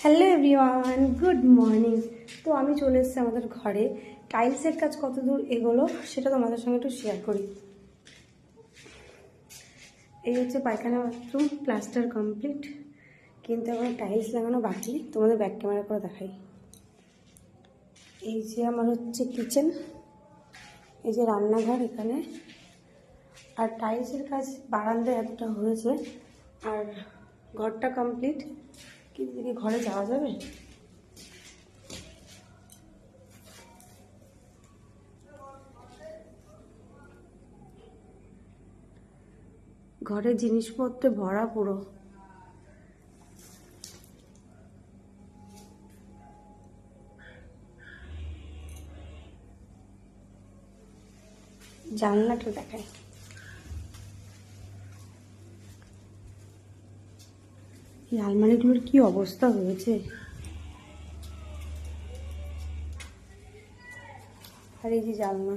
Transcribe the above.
Hello everyone, good morning. তো আমি চলে এসেছি আমাদের ঘরে। টাইলসের কাজ কত দূর এগোলো সেটা তোমাদের সঙ্গে একটু শেয়ার করি। এই হচ্ছে পায়খানা বাথরুম, প্লাস্টার কমপ্লিট, কিন্তু এখন টাইলস লাগানো বাকি। তোমাদের ব্যাক ক্যামেরা করে দেখাই। এই যে আমার হচ্ছে কিচেন, এই যে রান্নাঘর এখানে, আর টাইলসের কাজ বারান্দায় এতটা হয়েছে, আর ঘরটা কমপ্লিট। কিন্তু কি ঘরে যাওয়া যাবে? ঘরের জিনিসপত্রে ভরা পুরো। জানলাটা দেখায়। এই আলমারিগুলোর কি অবস্থা হয়েছে! আর এই যে জানলা।